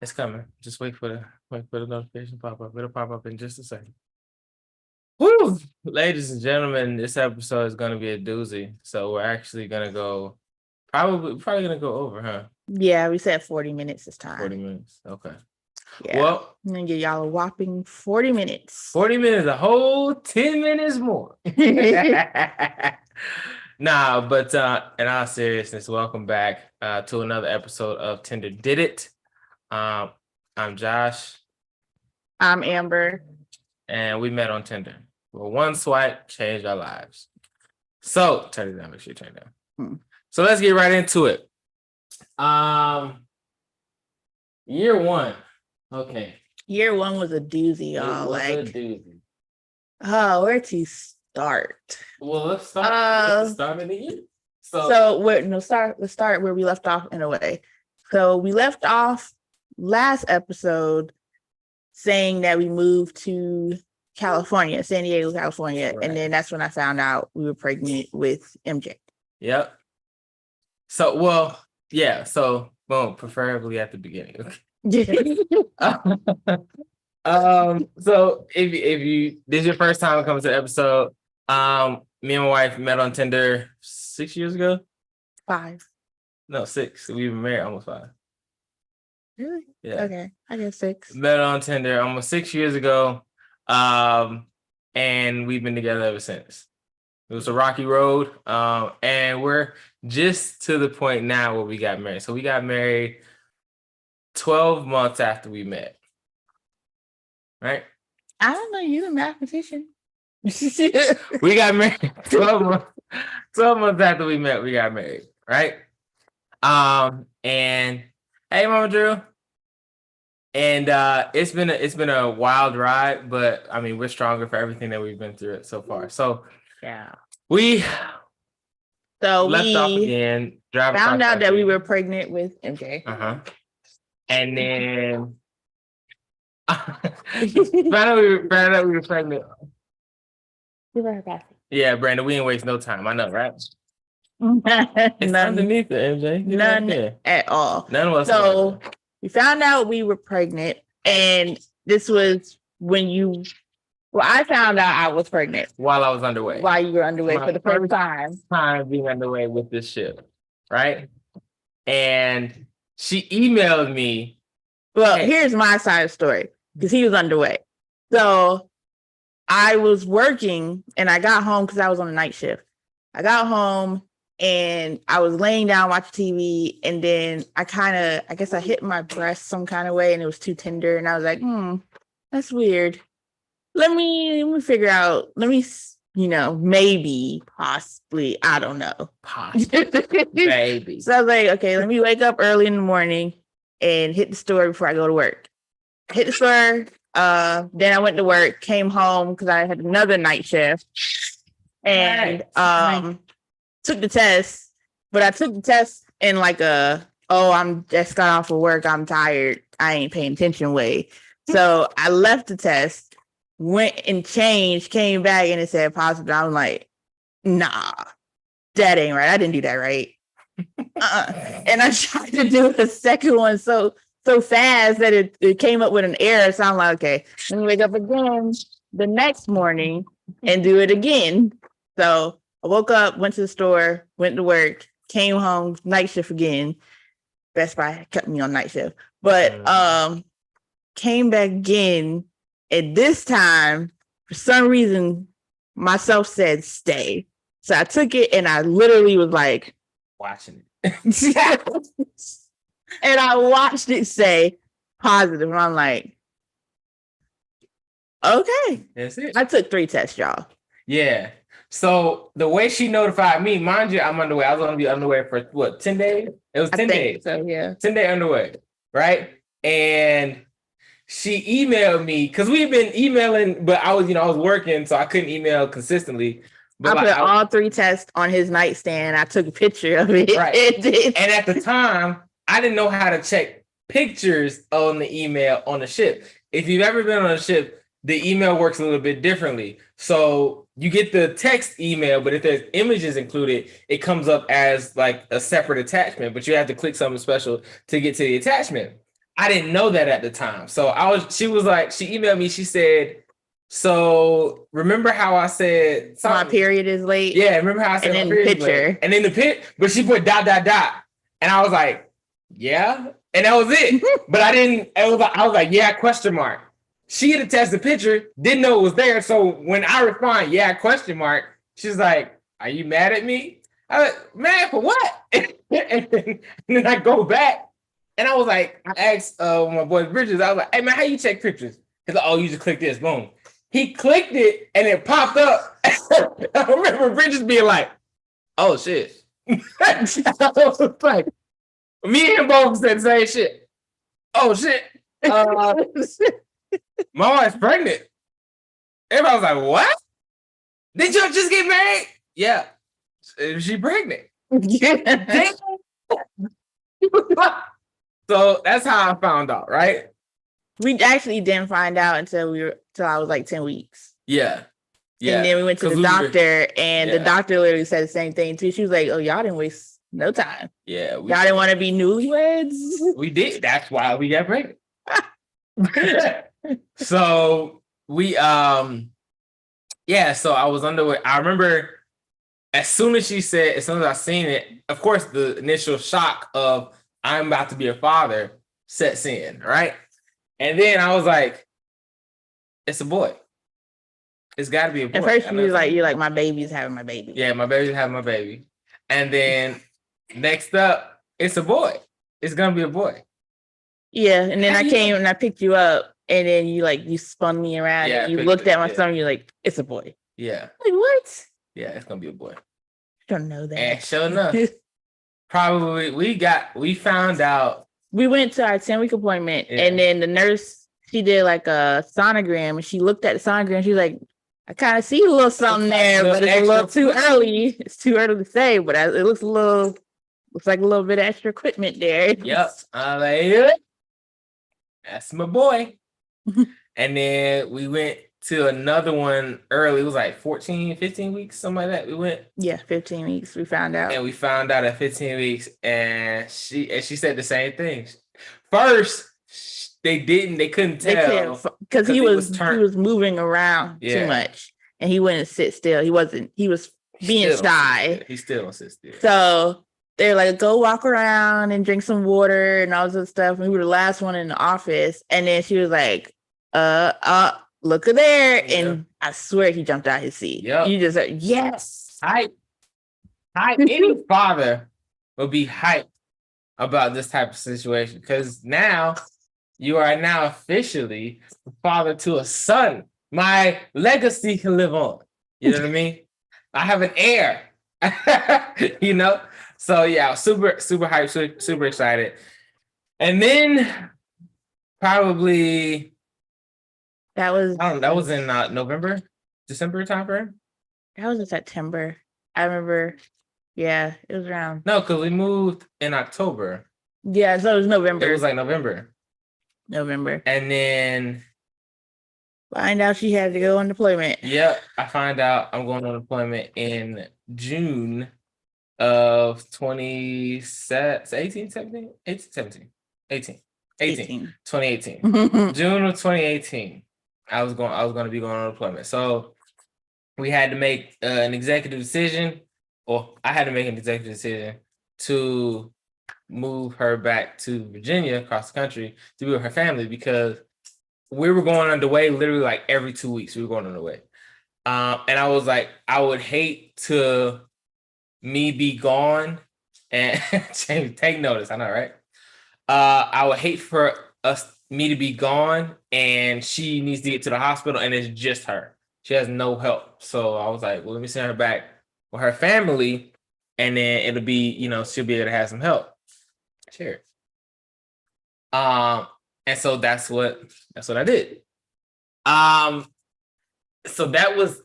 It's coming. Just wait for the notification to pop up. It'll pop up in just a second. Woo! Ladies and gentlemen, this episode is gonna be a doozy. So we're actually gonna go probably gonna go over, huh? Yeah, we said 40 minutes this time. 40 minutes. Okay. Yeah. Well, I'm gonna give y'all a whopping 40 minutes. 40 minutes, a whole 10 minutes more. Nah, but in all seriousness, welcome back to another episode of Tinder Did It. I'm Josh. I'm Amber. And we met on Tinder. Well, one swipe changed our lives. So turn it down, make sure you turn it down. So let's get right into it. Year one. Okay. Year one was a doozy, y'all. A doozy. Oh, where to start? Well, let's start in the year. Let's start where we left off in a way. So we left off last episode saying that we moved to California, San Diego, California. Right. And then that's when I found out we were pregnant with MJ. Yep. So, boom, preferably at the beginning. So if you this is your first time coming to the episode, me and my wife met on Tinder 6 years ago. 5. No, 6. We've been married almost 5. Really? Yeah. Okay, I guess 6. Met on Tinder almost 6 years ago, and we've been together ever since. It was a rocky road, and we're just to the point now where we got married. So we got married 12 months after we met. Right? I don't know. You're a mathematician. We got married 12 months after we met. We got married, right? And hey, Mama Drew. And it's been a wild ride, but I mean, we're stronger for everything that we've been through so far. So yeah, we left off again. Found out that we were pregnant with MJ. And then found out we were pregnant. Yeah, Brandon, we didn't waste no time. I know, right? It's underneath it, MJ. None at all. None whatsoever. So we found out we were pregnant, and this was when I found out I was pregnant. While I was underway. While you were underway for the first time. Being underway with this ship, right? And she emailed me. Well, here's my side of the story, because he was underway. So I was working, and I got home because I was on a night shift. I got home, and I was laying down watching TV, and then I guess I hit my breast some kind of way, and it was too tender, and I was like, that's weird. Let me figure out, maybe, possibly, I don't know. Maybe. So I was like, okay, let me wake up early in the morning and hit the store before I go to work. Hit the store, then I went to work, came home because I had another night shift, and took the test. But I took the test in like I'm just got off of work, I'm tired, I ain't paying attention way. So I left the test, went and changed, came back, and it said positive. I'm like, nah, that ain't right. I didn't do that right. And I tried to do the second one so fast that it came up with an error. So I'm like, okay, let me wake up again the next morning and do it again. So I woke up, went to the store, went to work, came home, night shift again. Best Buy kept me on night shift. But came back again, and this time, for some reason, myself said stay. So I took it, and I literally was like, watching it. And I watched it say positive, and I'm like, okay. That's it. I took 3 tests, y'all. Yeah. So the way she notified me, mind you, I'm underway. I was going to be underway for what, 10 days? It was 10 days. So, yeah. 10-day underway, right? And she emailed me because we've been emailing, but I was working, so I couldn't email consistently. But I put all 3 tests on his nightstand. I took a picture of it. Right. And at the time, I didn't know how to check pictures on the email on the ship. If you've ever been on a ship, the email works a little bit differently. So you get the text email, but if there's images included, it comes up as like a separate attachment, but you have to click something special to get to the attachment. I didn't know that at the time. So she emailed me, she said, so remember how I said my period is late? Yeah, remember how I said and my then period is late? And then but she put ... And I was like, yeah. And that was it. But I was like, yeah, question mark. She had attached the picture, didn't know it was there. So when I respond, yeah, question mark, she's like, are you mad at me? I was like, mad for what? and then I go back and I was like, I asked my boy Bridges, I was like, hey man, how you check pictures? He's like, oh, you just click this, boom. He clicked it and it popped up. I remember Bridges being like, oh shit. I was like, me and him both said the same shit. Oh shit. My wife's pregnant. Everybody was like, what? Did you just get married? Yeah. She pregnant. Yeah. So that's how I found out, right? We actually didn't find out until I was like 10 weeks. Yeah. Yeah. And then we went to the doctor, and the doctor literally said the same thing too. She was like, oh, y'all didn't waste no time. Yeah. Y'all didn't want to be newlyweds. We did. That's why we got pregnant. So we so I was underway. I remember as soon as I seen it, of course the initial shock of I'm about to be a father sets in, right? And then I was like, it's a boy. It's gotta be a boy. At first you're like, my baby's having my baby. Yeah, my baby's having my baby. And then next up, it's a boy. It's gonna be a boy. Yeah, and then I came and I picked you up, and then you spun me around, and you looked at my son, and you're like, it's a boy. Yeah. Like, what? Yeah, it's gonna be a boy. I don't know that. And sure enough, probably we found out. We went to our 10-week appointment, and then the nurse, she did like a sonogram, and she looked at the sonogram, she was like, I kind of see a little something there, but it's a little too early. It's too early to say, but it looks like a little bit of extra equipment there. Yep. I'm like, that's my boy. And then we went to another one early. It was like 14, 15 weeks, something like that. We went. Yeah, 15 weeks. We found out. And we found out at 15 weeks, and she said the same thing. First, they couldn't tell because he was moving around too much, and he wouldn't sit still. He was being shy. He still don't sit still. So they're like, go walk around and drink some water and all this stuff. And we were the last one in the office, and then she was like, look at there. Yeah. And I swear he jumped out his seat. Yep. You just said, yes. Any father will be hyped about this type of situation, because now you are now officially the father to a son. My legacy can live on. You know what I mean? I have an heir. You know? So yeah, super, super hyped, super excited. And then probably that was in November, December timeframe. That was in September. I remember. Yeah, it was around. No, because we moved in October. Yeah, so it was November. It was like November. And then find out she had to go on deployment. Yep, I find out I'm going on deployment in June of 2018. June of 2018. I was going to be going on deployment. So we had to make an executive decision, or I had to make an executive decision to move her back to Virginia across the country to be with her family, because we were going underway literally like every 2 weeks. We were going underway. And I was like, I would hate to me be gone and take notice. I know, right? I would hate for me to be gone and she needs to get to the hospital and it's just her. She has no help. So I was like, well, let me send her back with her family, and then it'll be, she'll be able to have some help. Sure. And so that's what I did. So that was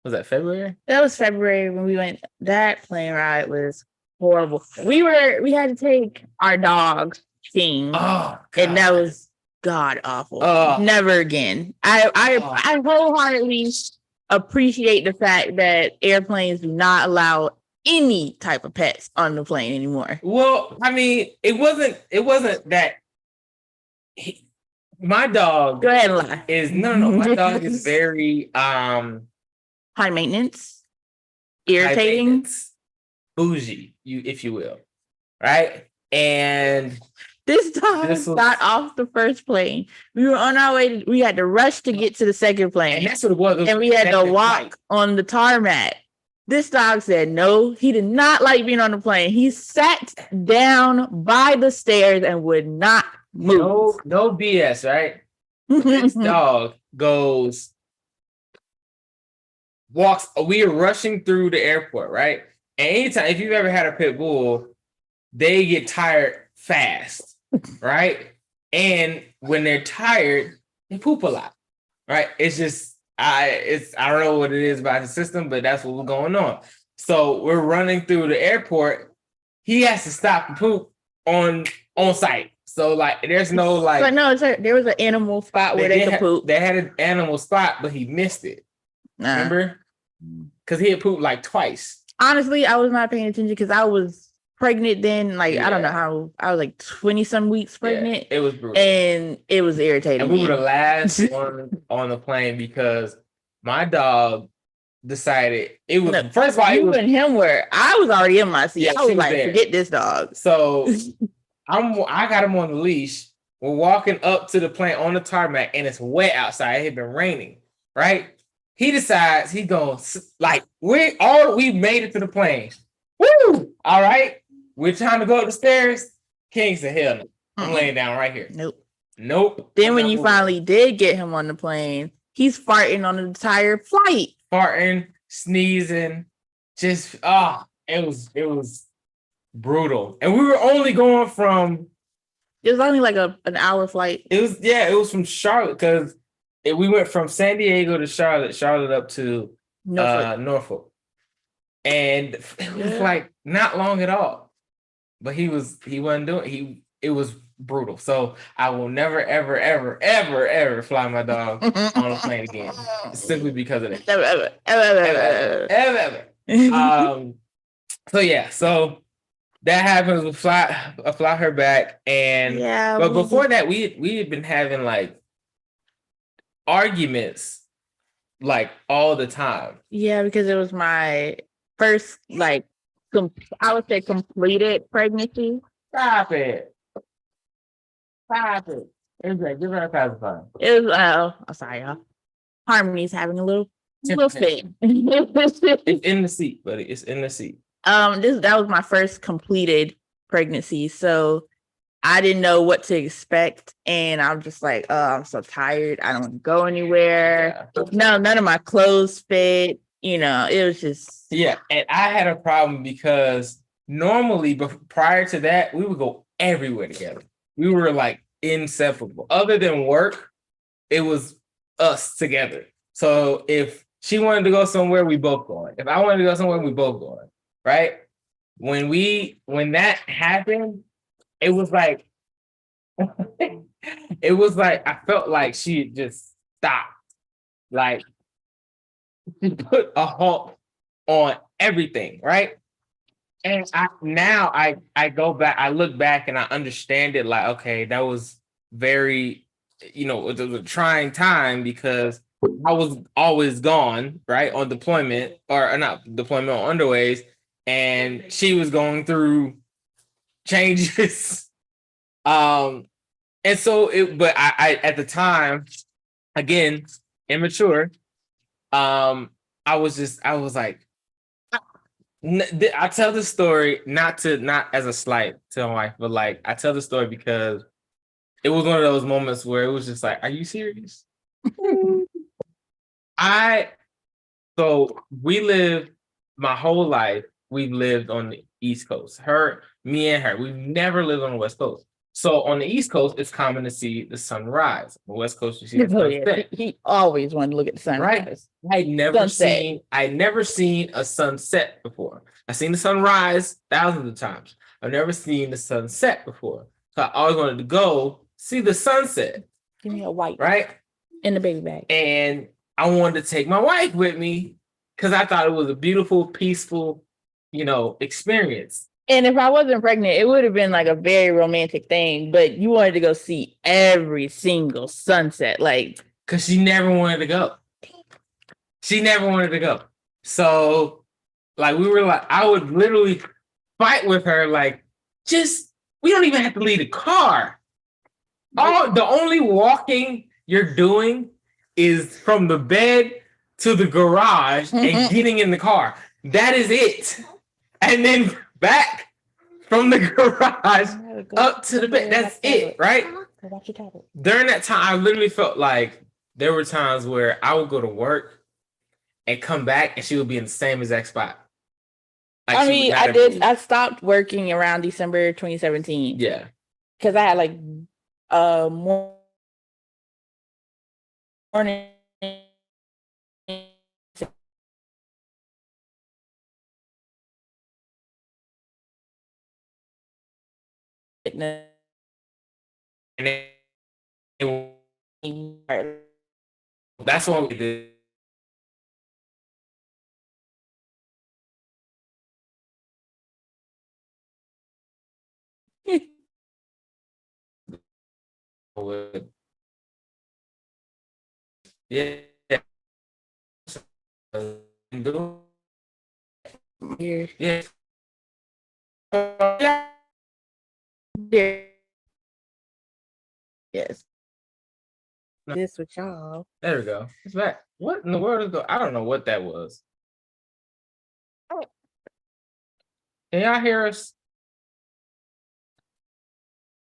was that February? That was February when we went. That plane ride was horrible. We had to take our dog King, and that was god awful. Never again. I wholeheartedly appreciate the fact that airplanes do not allow any type of pets on the plane anymore. Well, I mean, it wasn't that my dog Go ahead and lie. is no. My dog is very high maintenance, high irritating, maintenance, bougie, if you will, right? And this dog got off the first plane. We were on our way. We had to rush to get to the second plane, and that's what it was. And we had to walk on the tarmac. This dog said no. He did not like being on the plane. He sat down by the stairs and would not move. No BS, right? This dog walks. We are rushing through the airport, right? And anytime, if you've ever had a pit bull, they get tired fast, right? And when they're tired, they poop a lot, right? It's just I don't know what it is about the system, but that's what was going on. So we're running through the airport. He has to stop and poop on site. So like, there's no like. But no, there was an animal spot where they could poop. They had an animal spot, but he missed it. Remember? Because he had pooped like twice. Honestly, I was not paying attention because I was pregnant then. Like, I don't know how, I was like 20 some weeks pregnant. It was brutal. And it was irritating. And we were the last one on the plane because my dog decided it was, first of all, you and him were, I was already in my seat. Yeah, I was like, forget this dog. So I got him on the leash. We're walking up to the plane on the tarmac and it's wet outside. It had been raining, right? He decides he's going like we made it to the plane. Woo! All right. We're trying to go up the stairs. King said, hell no. I'm laying down right here. Nope. Then when you finally did get him on the plane, he's farting on the entire flight. Farting, sneezing, just it was brutal. And we were only going from, it was only like an hour flight. It was from Charlotte because we went from San Diego to Charlotte up to Norfolk. And it was like not long at all. But he wasn't doing it was brutal. So I will never, ever, ever, ever, ever fly my dog on a plane again. Simply because of that. Ever. So yeah, so that happens. We fly her back. And but before that, we had been having like arguments like all the time. Yeah, because it was my first like I would say completed pregnancy. Stop it. It's like, give her a pacifier. It was I'm sorry, y'all. Harmony's having a little fit. It's in the seat, buddy. It's in the seat. That was my first completed pregnancy, so I didn't know what to expect, and I'm just like, oh, I'm so tired. I don't want to go anywhere. Yeah. No, none of my clothes fit. You know, it was just and I had a problem because normally, prior to that, we would go everywhere together. We were like inseparable. Other than work, it was us together. So if she wanted to go somewhere, we both going. If I wanted to go somewhere, we both going. Right? When that happened, it was like I felt like she had just stopped. Like she put a halt on everything, right? And I go back, I look back and I understand it like, okay, that was very, it was a trying time because I was always gone, right? On deployment, or not deployment, on underways, and she was going through changes. And so but I at the time, again, immature, I was like, I tell this story not as a slight to my wife, but like I tell the story because it was one of those moments where it was just like, are you serious? So we lived my whole life. We've lived on the East Coast. Me and her. We've never lived on the West Coast. So on the East Coast, it's common to see the sunrise. On the West Coast, you see the sunset. He always wanted to look at the sunrise. Right? I'd never seen a sunset before. I've seen the sunrise thousands of times. I've never seen the sunset before. So I always wanted to go see the sunset. Give me a white. Right? In the baby bag. And I wanted to take my wife with me because I thought it was a beautiful, peaceful experience. And if I wasn't pregnant, it would have been like a very romantic thing. But you wanted to go see every single sunset, like because she never wanted to go. She never wanted to go. So, like, we were like, I would literally fight with her, like, we don't even have to leave the car. The only walking you're doing is from the bed to the garage and getting in the car. That is it. And then back from the garage up to the bed. That's it, right? During that time, I literally felt like there were times where I would go to work and come back and she would be in the same exact spot. Like I stopped working around December 2017. Yeah. Because I had like morning fitness. That's what we did. Yeah. Yeah. Yes. This with y'all. There we go. It's back. What in the world is going? I don't know what that was. Can y'all hear us?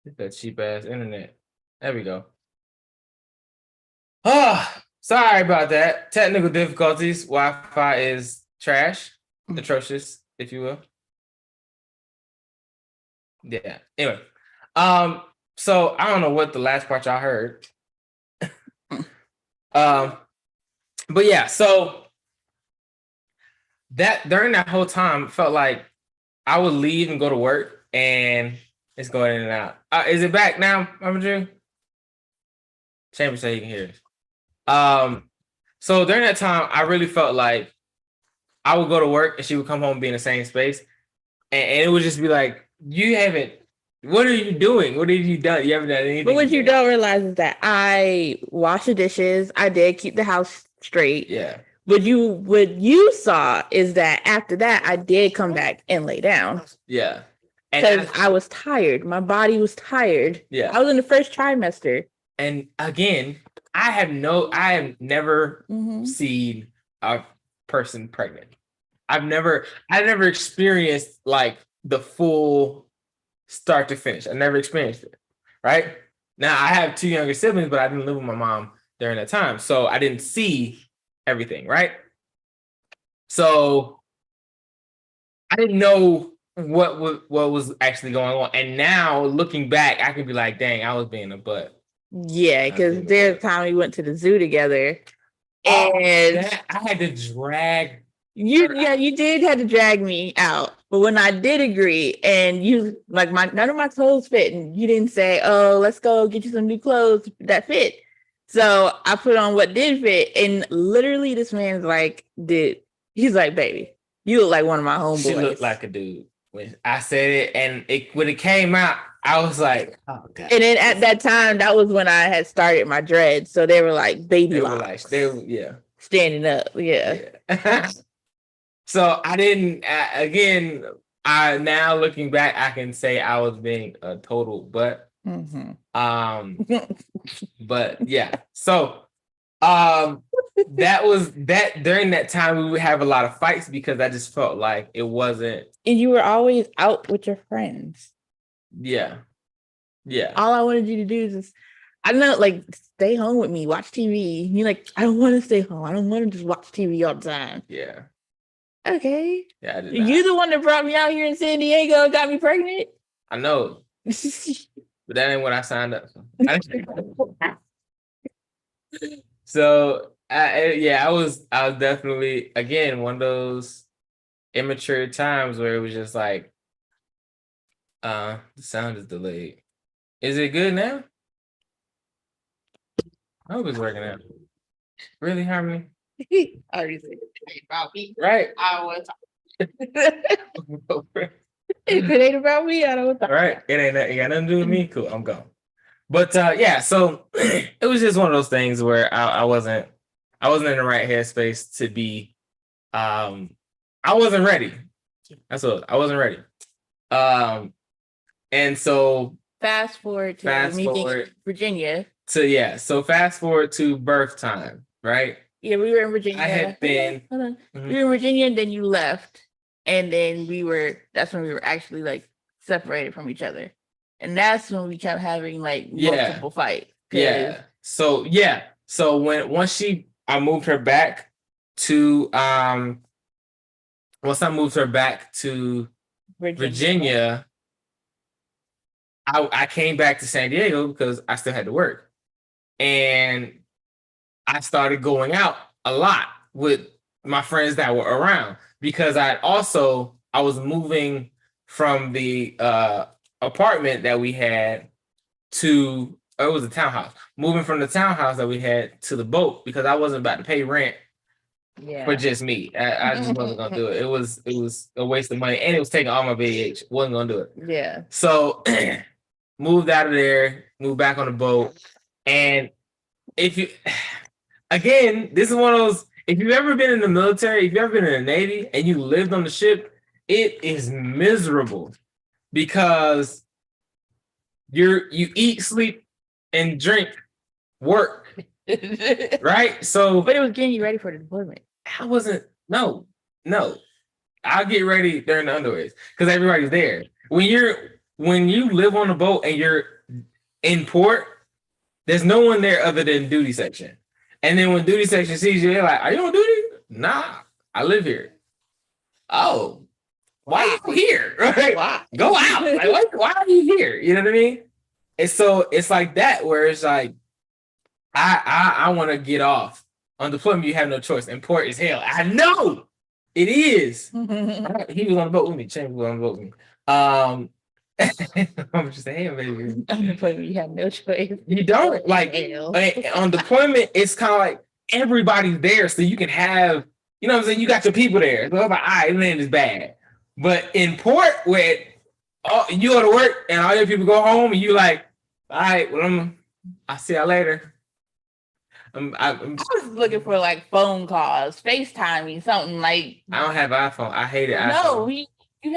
It's that cheap ass internet. There we go. Sorry about that. Technical difficulties. Wi-Fi is trash, atrocious, if you will. Yeah. Anyway, so I don't know what the last part y'all heard. But yeah, so that during that whole time felt like I would leave and go to work and it's going in and out. Is it back now, Mama Drew? Chambers said he can hear us. So during that time, I really felt like I would go to work and she would come home and be in the same space. And it would just be like, what are you doing? What have you done? You haven't done anything. But what you don't realize is that I wash the dishes. I did keep the house straight. Yeah. What you saw is that after that, I did come back and lay down. Yeah. Because I was tired. My body was tired. Yeah. I was in the first trimester. And again, I have never seen a person pregnant. I've never experienced like the full start to finish. I never experienced it. Right? Now I have 2 younger siblings, but I didn't live with my mom during that time. So I didn't see everything, right? So I didn't know what was actually going on. And now looking back, I could be like, dang, I was being a butt. Yeah, because there's a time we went to the zoo together. And I had to drag you did have to drag me out. But when I did agree and you like none of my clothes fit and you didn't say, oh, let's go get you some new clothes that fit. So I put on what did fit, and literally this man's like, he's like, baby, you look like one of my homeboys. She looked like a dude. When I said it, and when it came out, I was like, oh God. And then at that time, that was when I had started my dreads. So they were like baby locks. They were standing up. Yeah. So I didn't, again, now looking back, I can say I was being a total butt. But yeah, so that was that during that time we would have a lot of fights because I just felt like it wasn't. And you were always out with your friends. Yeah. All I wanted you to do is I don't know, like stay home with me, watch TV. You're like, I don't want to stay home. I don't want to just watch TV all the time. Yeah. Okay. Yeah, I did not. You're the one that brought me out here in San Diego and got me pregnant. I know. But that ain't what I signed up for. So I was definitely again one of those immature times where it was just like the sound is delayed. Is it good now? I hope it's working out. Really, Harmony? I already said right. I was If it ain't about me, I don't. All right, it got nothing to do with me. Cool, I'm gone. But yeah, so it was just one of those things where I wasn't in the right headspace to be. I wasn't ready. That's what I wasn't ready. And so Fast forward to me being in Virginia. So fast forward to birth time, right? Yeah, we were in Virginia. I had been. Hold on. We were in Virginia, and then you left, and then that's when we were actually like separated from each other, and that's when we kept having like multiple fights. Yeah. So I moved her back to once I moved her back to Virginia, I came back to San Diego because I still had to work, and I started going out a lot with my friends that were around because I was moving from the apartment that we had to, or it was a townhouse, moving from the townhouse that we had to the boat because I wasn't about to pay rent for just me. I just wasn't gonna do it. It was a waste of money, and it was taking all my VH. Wasn't gonna do it. Yeah. So moved out of there, moved back on the boat, and if you again, this is one of those. If you've ever been in the military, if you've ever been in the Navy, and you lived on the ship, it is miserable because you eat, sleep, and drink, work, right? So, but it was getting you ready for the deployment. I wasn't. No. I'll get ready during the underways because everybody's there. When you live on a boat and you're in port, there's no one there other than duty section. And then when duty section sees you, they're like, "Are you on duty?" "Nah, I live here." "Oh, why are you here?" Right? Why? Go out. Like, why are you here? You know what I mean? And so it's like that where it's like, I want to get off. On deployment, you have no choice. And port is hell. I know it is. He was on the boat with me. James was on the boat with me. I'm just saying, hey, baby. On deployment, you have no choice. You don't like on deployment. It's kind of like everybody's there, so you can have, you know what I'm saying. You got your people there. So I'm like, all right, land is bad. But in port, where you go to work and all your people go home, and you like, all right, well, I'll see y'all later. I was looking for like phone calls, FaceTiming, something like. I don't have iPhone. I hated iPhone. No, you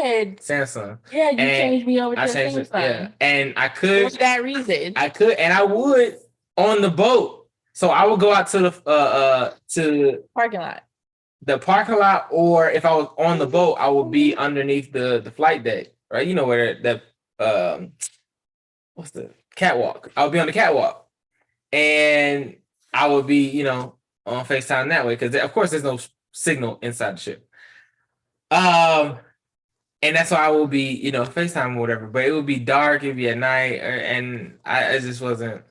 had Samsung. Yeah, you changed me over to Samsung. Yeah, and I could. For that reason. I could, and I would on the boat. So I would go out to the parking lot. The parking lot, or if I was on the boat, I would be underneath the flight deck, right? You know where that what's the catwalk? I would be on the catwalk, and I would be, on FaceTime that way because of course there's no signal inside the ship. And that's why I will be, FaceTime or whatever. But it would be dark, it'd be at night, and I just wasn't.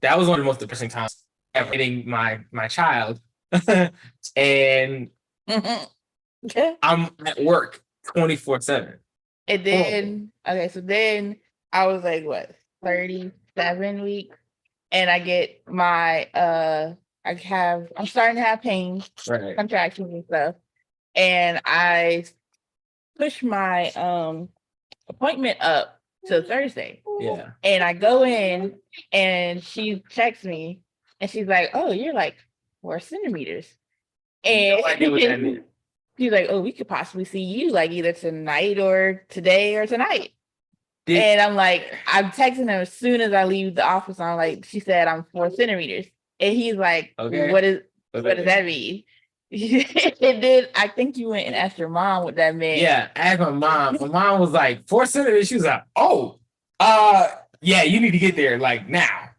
That was one of the most depressing times ever getting my child. And I'm at work 24/7. And then so then I was like, what, 37 weeks, and I get my I'm starting to have pain, contractions and stuff, and I push my appointment up to Thursday. Yeah. And I go in, and she texts me, and she's like, "Oh, you're like 4 centimeters." And no idea what that means. She's like, "Oh, we could possibly see you like either tonight or today or tonight." And I'm like, I'm texting him as soon as I leave the office. I'm like, she said I'm 4 centimeters. And he's like, okay. What does that mean? And then I think you went and asked your mom what that meant. Yeah, I asked my mom. My mom was like, 4 centimeters. She was like, "Oh, yeah, you need to get there like now."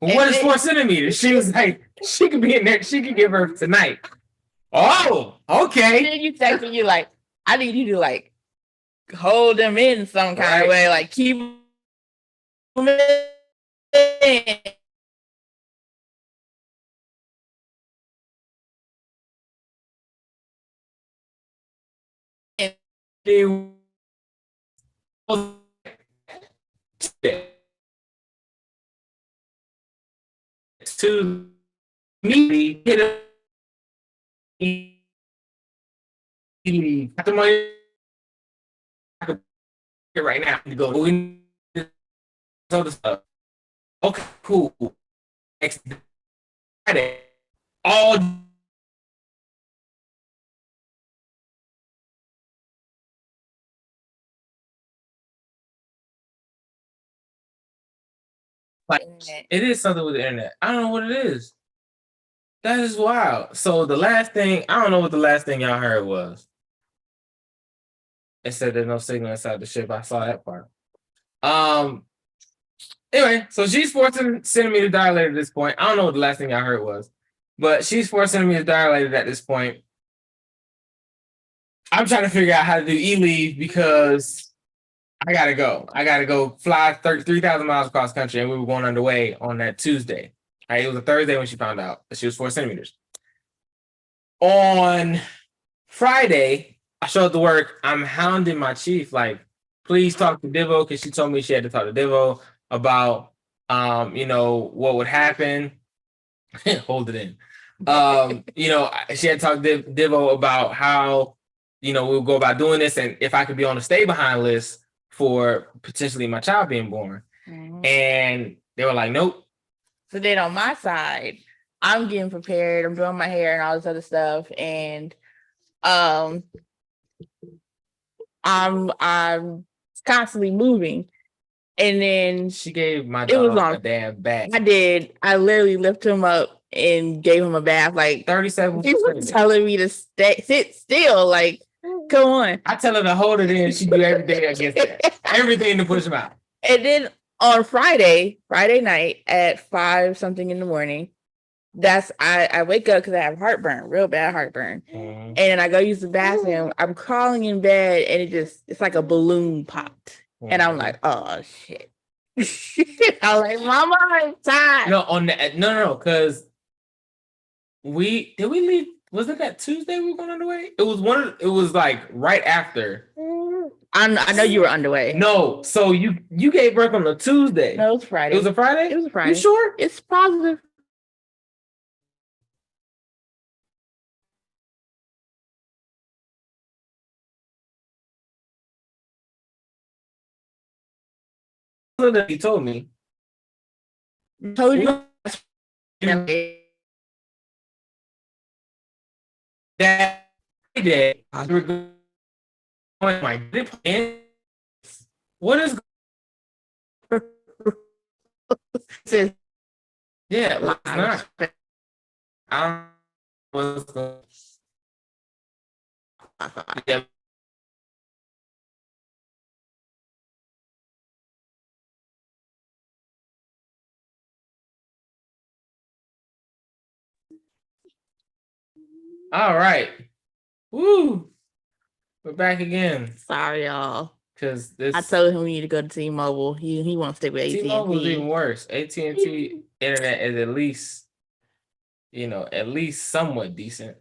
What is 4 centimeters? She was like, she could be in there. She could give her tonight. Oh, okay. And then you text me, you like, I need you to like hold them in some kind of way, like keep them in. to me, hit the money right now. You go, we need other stuff. Okay, cool. Next Friday, all like it is something with the internet. I don't know what it is. That is wild. So the last thing, I don't know what the last thing y'all heard was. It said there's no signal inside the ship. I saw that part. Anyway, so she's 4 centimeters dilated at this point. I don't know what the last thing I heard was, but she's 4 centimeters dilated at this point. I'm trying to figure out how to do e-leave because I gotta go. I gotta go fly 3,000 miles across country, and we were going underway on that Tuesday. Right, it was a Thursday when she found out that she was 4 centimeters. On Friday, I showed up to work. I'm hounding my chief, like, please talk to Divo, because she told me she had to talk to Divo about, what would happen. Hold it in. She had talked to Divo about how, we'll go about doing this, and if I could be on the stay behind list for potentially my child being born. Mm-hmm. And they were like, nope. So then on my side, I'm getting prepared. I'm doing my hair and all this other stuff, and I'm constantly moving. And then she gave my dog a damn bath. I did. I literally lifted him up and gave him a bath. Like 37. She was telling me to sit still. Like, come on. I tell her to hold it in. She do everything against that. Everything to push him out. And then on Friday night at 5 something in the morning, I wake up because I have heartburn, real bad heartburn. Mm-hmm. And then I go use the bathroom. I'm crawling in bed and it's like a balloon popped. Mm-hmm. And I'm like, oh shit. I'm like, Mama, I'm tired. No, because did we leave? Wasn't that Tuesday we were going underway? It was like right after. I know you were underway. No, so you gave birth on a Tuesday. No, it was Friday. It was a Friday? It was a Friday. You sure? It's positive. He told me. Told you. That day, we were going what is yeah, it's not. I don't know what's going yeah. All right. Woo. We're back again. Sorry, y'all. Because I told him we need to go to T-Mobile. He wants to stick with AT&T. T-Mobile is even worse. AT&T internet is at least somewhat decent.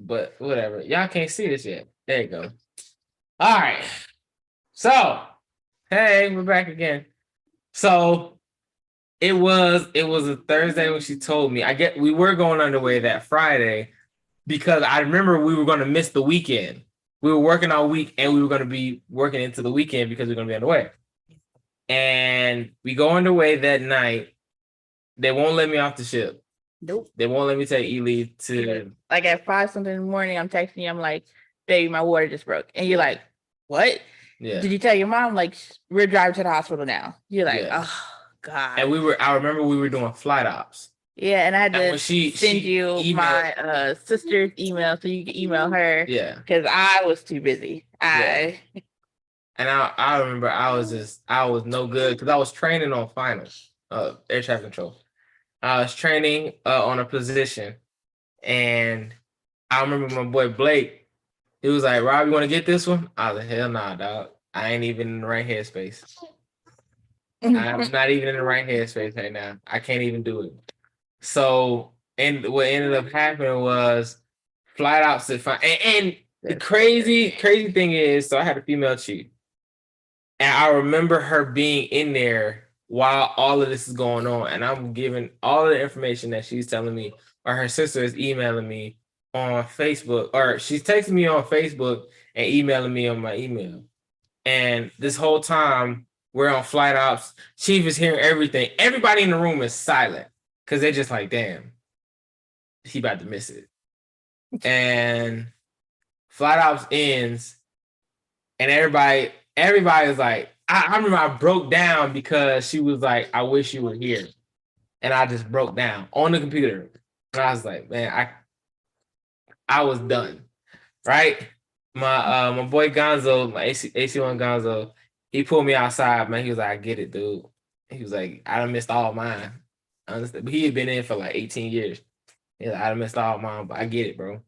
But whatever. Y'all can't see this yet. There you go. All right. So, hey, we're back again. So it was a Thursday when she told me. We were going underway that Friday because I remember we were going to miss the weekend. We were working all week and we were going to be working into the weekend because we are going to be underway. And we go underway that night. They won't let me off the ship. Nope. They won't let me take e-leave to... Like at 5 something in the morning, I'm texting you. I'm like, baby, my water just broke. And you're like, what? Yeah. Did you tell your mom? Like, we're driving to the hospital now. You're like, oh, God. And I remember we were doing flight ops. Yeah, and I had to send you my sister's email so you can email her. Yeah. Because I was too busy. And I remember I was no good because I was training on finals, air traffic control. I was training on a position, and I remember my boy Blake. He was like, "Rob, you want to get this one?" I was like, "Hell nah, dog. I ain't even in the right headspace. I'm not even in the right headspace right now. I can't even do it." So, and what ended up happening was flight ops and The crazy thing is, so I had a female cheat. And I remember her being in there while all of this is going on. And I'm giving all of the information that she's telling me, or her sister is emailing me on Facebook, or she's texting me on Facebook and emailing me on my email. And this whole time we're on flight ops. Chief is hearing everything. Everybody in the room is silent because they're just like, damn, he about to miss it. And flight ops ends, and everybody is like, I remember I broke down because she was like, I wish you were here. And I just broke down on the computer. And I was like, man, I was done. Right? My boy Gonzo, my AC1 Gonzo, he pulled me outside, man. He was like, I get it, dude. He was like, I done missed all mine. I understand. But he had been in for like 18 years. He's like, I done missed all mine, but I get it, bro.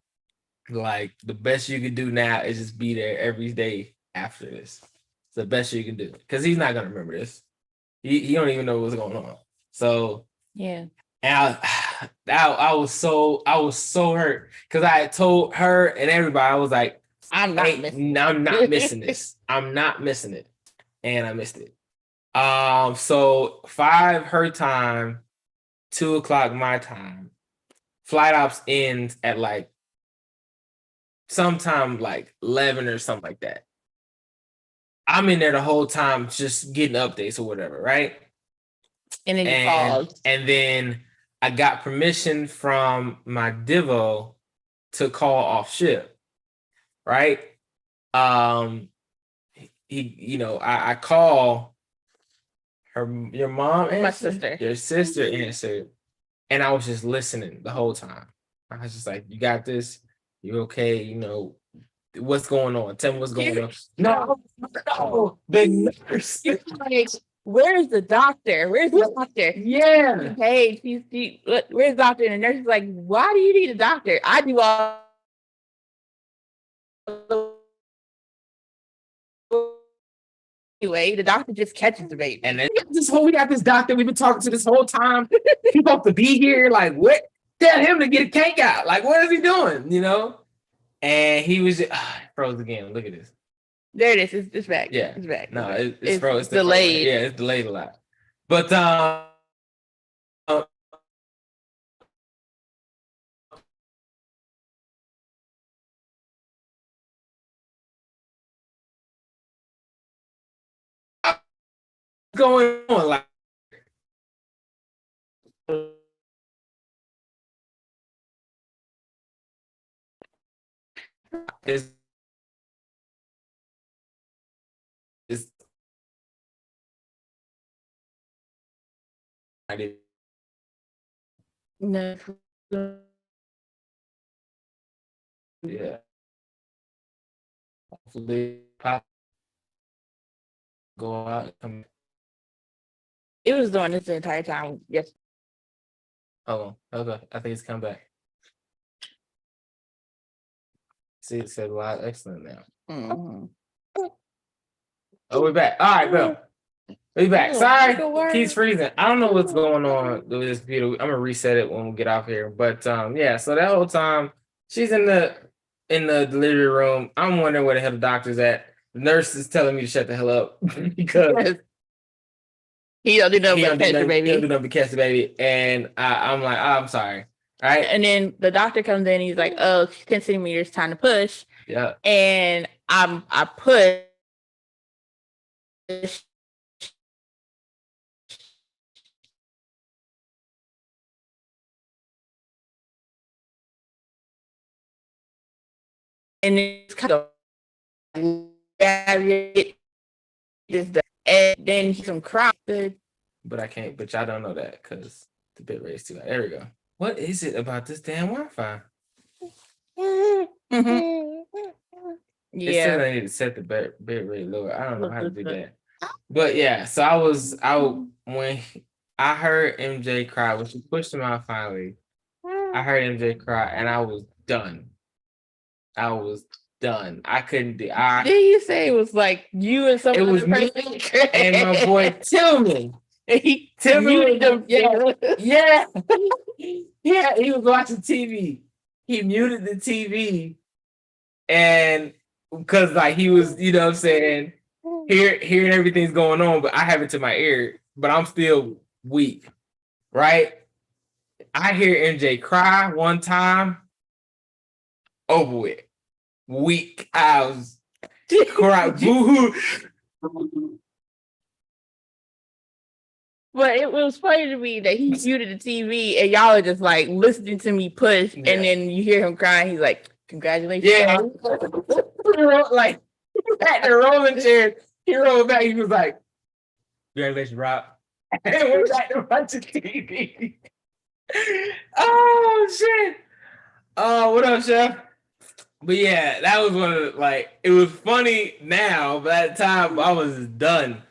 Like, the best you can do now is just be there every day after this. It's the best you can do. Because he's not going to remember this. He don't even know what's going on. So, yeah. And I was so hurt because I had told her and everybody, I was like, I'm not missing this. I'm not missing it. And I missed it. So 5 her time, 2 o'clock my time. Flight ops ends at like sometime like 11 or something like that. I'm in there the whole time just getting updates or whatever, right? And then you called. And then I got permission from my Divo to call off shift, right? I call your mom answered, my sister. Your sister answered, and I was just listening the whole time. I was just like, you got this? You okay? You know, what's going on? Tell me what's going on. No, the nurse. Where's the doctor? Where's the doctor? Yeah. Hey, where's the doctor? And the nurse is like, why do you need a doctor? I do all. Anyway, the doctor just catches the baby. And then we got this doctor we've been talking to this whole time. He's supposed to be here. Like, what? Tell him to get a cake out. Like, what is he doing? You know? And he was froze again. Look at this. There it is. It's back. Yeah, it's back. No, it's froze. It's delayed. Yeah, it's delayed a lot. But going on like it's no. Yeah. Hopefully pop go out and come. It was doing this the entire time. Yes. Oh, okay. I think it's come back. See, it said live excellent now. Mm-hmm. Oh, we're back. All right, Bill. We're back. Sorry, keeps freezing. I don't know what's going on with this computer. I'm gonna reset it when we get off here. But yeah, so that whole time she's in the delivery room. I'm wondering where the hell the doctor's at. The nurse is telling me to shut the hell up because he don't do nothing but catch the baby. He don't do nothing but catch the baby. And I'm like, oh, I'm sorry. All right. And then the doctor comes in. He's like, oh, 10 centimeters, time to push. Yeah. And I push. And it's kind of and then he's some crap. But I can't, but y'all don't know that because the bit rate is too high. There we go. What is it about this damn Wi-Fi? Mm-hmm. Yeah. It said I need to set the bit rate lower. I don't know how to do that. But yeah, so I was out when I heard MJ cry, when she pushed him out finally. I heard MJ cry and I was done. I couldn't do. Did you say it was like you and someone? It was me and my boy Tillman. Tillman, yeah. He was watching TV. He muted the TV And because like he was, you know what I'm saying, hearing everything's going on, but I have it to my ear, but I'm still weak, right? I hear MJ cry one time, over with. Weak. I was crying, boo-hoo. But it was funny to me that he muted the TV and y'all are just like listening to me push, and then you hear him crying. He's like, "Congratulations!" Yeah, like at the rolling chair, he rolled back. He was like, "Congratulations, Rob." And went back to watching TV. Oh shit! Oh, what up, Chef? But yeah, that was one of the, like, it was funny now, but at the time I was done.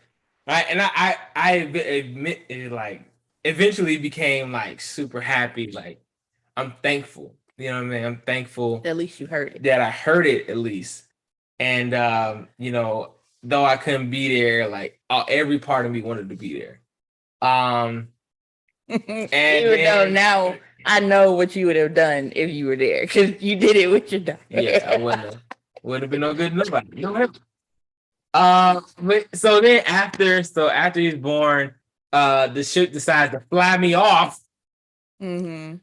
Right. And I admit it, like, eventually became like super happy. Like, I'm thankful. You know what I mean? I'm thankful At least you heard it. that I heard it at least. And you know, though I couldn't be there, like every part of me wanted to be there. And Even though now I know what you would have done if you were there, because you did it with your daughter. Yeah, I wouldn't have been no good nobody. But so then after he's born, the ship decides to fly me off. Mm-hmm.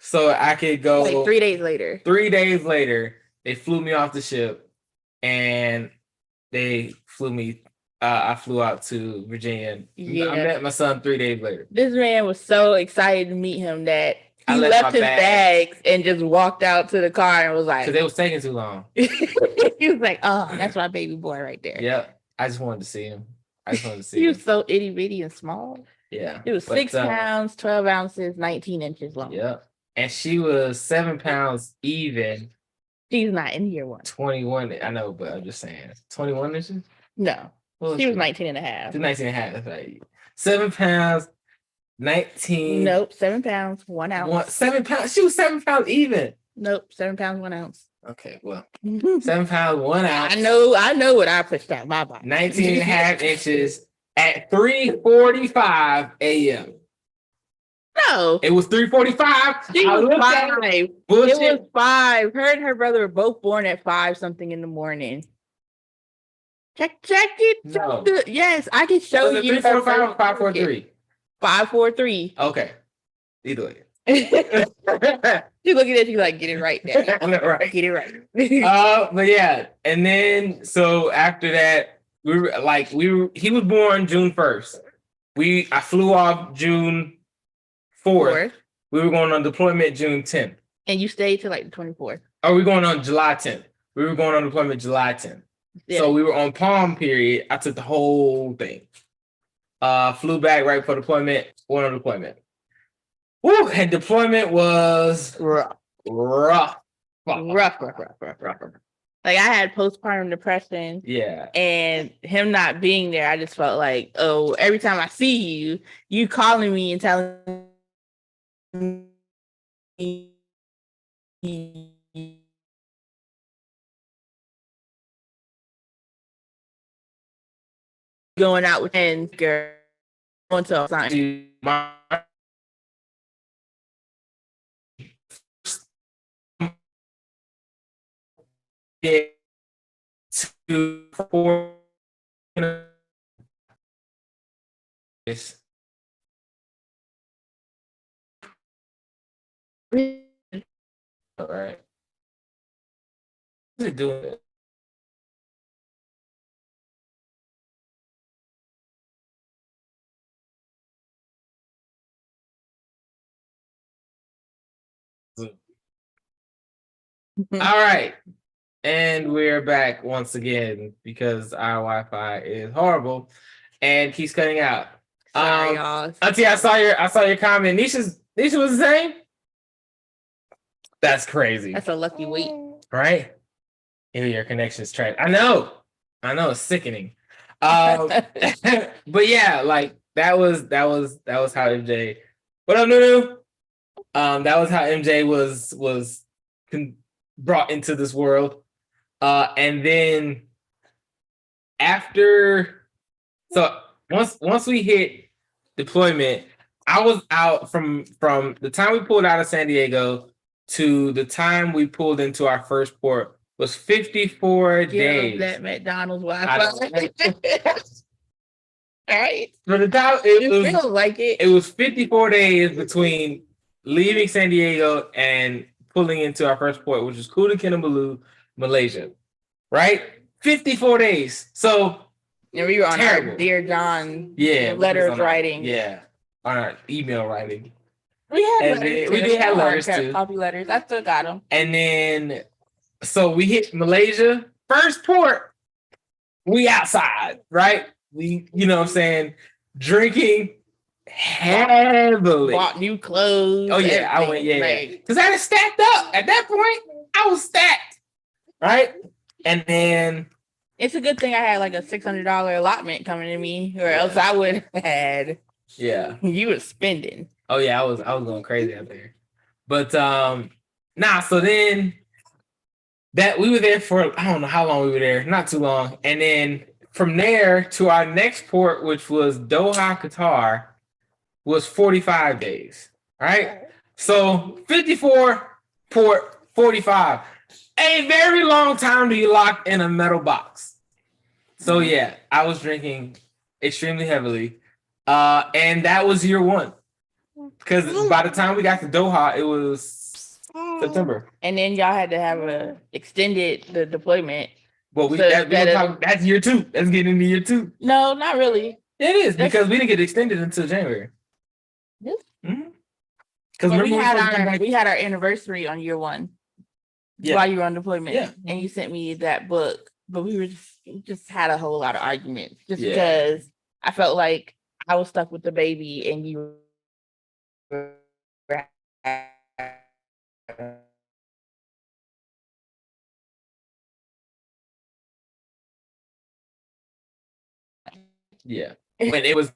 So I could go like 3 days later. 3 days later, they flew me off the ship and they flew me. I flew out to Virginia. Yeah. I met my son 3 days later. This man was so excited to meet him that he left his bags and just walked out to the car and was like, because they was taking too long. He was like, "Oh, that's my baby boy right there." Yep. I just wanted to see him. He was so itty bitty and small. Yeah. It was 6 pounds, 12 ounces, 19 inches long. Yep. And she was 7 pounds even. She's not in year one. 21. I know, but I'm just saying. 21 inches? No. She was 19 and a half. 19 and a half. That's right. 7 pounds, 19. Nope. 7 pounds, 1 ounce. 7 pounds. She was 7 pounds even. Nope. 7 pounds, 1 ounce. Okay, well, 7 pounds, 1 ounce. I know what I pushed out my body. 19 and a half inches at 3:45 a.m. No. It was 3:45. She was 5. It was 5. Her and her brother were both born at 5 something in the morning. Check it. No. Yes, I can show you. 3:45 or 5:43? 5:43. Okay. Either way. She's looking at you like, get it right there. I know, right? Get it right. But yeah, and then so after that, he was born June 1st. I flew off June 4th. We were going on deployment June 10th. And you stayed till like the 24th. Oh, we going on July 10th. We were going on deployment July 10th. Yeah. So we were on Palm period. I took the whole thing. Flew back right for deployment, went on deployment. Woo! And deployment was rough. Like I had postpartum depression. Yeah. And him not being there, I just felt like, oh, every time I see you calling me and telling me going out with friends, girl, going to something. To 4 all right. What's it doing? All right. And we're back once again because our Wi-Fi is horrible and keeps cutting out. Sorry, y'all. Auntie, I saw your comment. Nisha was the same. That's crazy. That's a lucky week, right? Ew, your connection's trash. I know, it's sickening. But yeah, like that was how MJ. What up, Nunu? That was how MJ was brought into this world. And then once we hit deployment, I was out from the time we pulled out of San Diego to the time we pulled into our first port was 54 days. That McDonald's I Wi-Fi. Right? For the time, It feels like it. It was 54 days between leaving San Diego and pulling into our first port, which was Kuala Kinabalu, Malaysia. Right? 54 days. So and we were on terrible. our Dear John letters writing. On our email writing. We had letters. We did have letters too. Copy letters. I still got them. And then, so we hit Malaysia, first port. We outside, right? We, you know what I'm saying, drinking heavily. Bought new clothes. Oh yeah, I went, because I was stacked up. At that point, I was stacked, right? And then it's a good thing I had like a $600 allotment coming to me, or else I would have had. Yeah, you were spending. Oh yeah, I was going crazy out there. But so then that we were there for, I don't know how long we were there, not too long. And then from there to our next port, which was Doha, Qatar, was 45 days. All right. So 54 port, 45. A very long time to be locked in a metal box. So yeah, I was drinking extremely heavily. And that was year one. Because by the time we got to Doha, it was September. And then y'all had to have extended the deployment. Well, that's year two. That's getting into year two. No, not really. It is, because we didn't get extended until January. Yes. Because we had our anniversary on year one. Yeah. While you were on deployment. Yeah. And you sent me that book. But we just had a whole lot of arguments. Because I felt like I was stuck with the baby and you yeah. When it was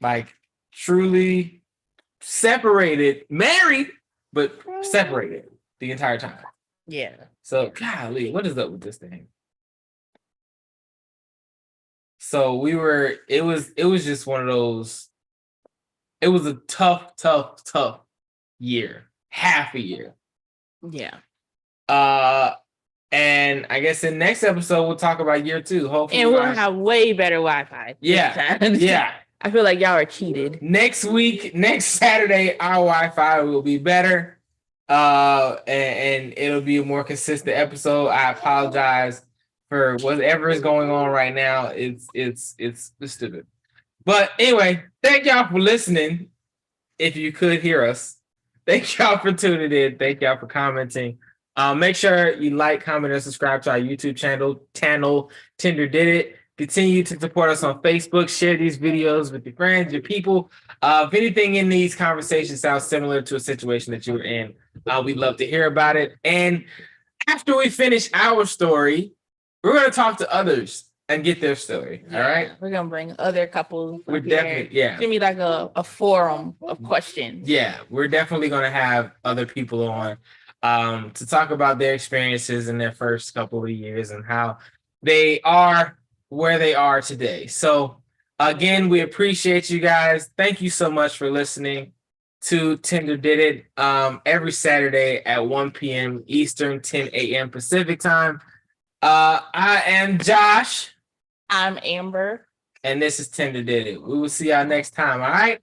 like truly separated, married, but separated the entire time. Yeah. So golly, what is up with this thing? So it was just one of those, it was a tough year, half a year. Yeah. And I guess in next episode, we'll talk about year two. Hopefully. And we'll have way better Wi-Fi. Yeah. Yeah. I feel like y'all are cheated. Next Saturday, our Wi-Fi will be better. And it'll be a more consistent episode. I apologize for whatever is going on right now. It's stupid. But anyway, thank y'all for listening. If you could hear us, thank y'all for tuning in. Thank y'all for commenting. Make sure you like, comment, and subscribe to our YouTube channel, Tinder Did It. Continue to support us on Facebook. Share these videos with your friends, your people. If anything in these conversations sounds similar to a situation that you were in, we'd love to hear about it. And after we finish our story, we're going to talk to others and get their story. Yeah, all right. We're going to bring other couples. We're definitely, It's going to be like a forum of questions. Yeah, we're definitely going to have other people on to talk about their experiences in their first couple of years and how they are where they are today. So again, we appreciate you guys. Thank you so much for listening to Tinder Did It every Saturday at 1 p.m. Eastern, 10 a.m. Pacific time. I am Josh. I'm Amber. And this is Tinder Did It. We will see y'all next time. All right.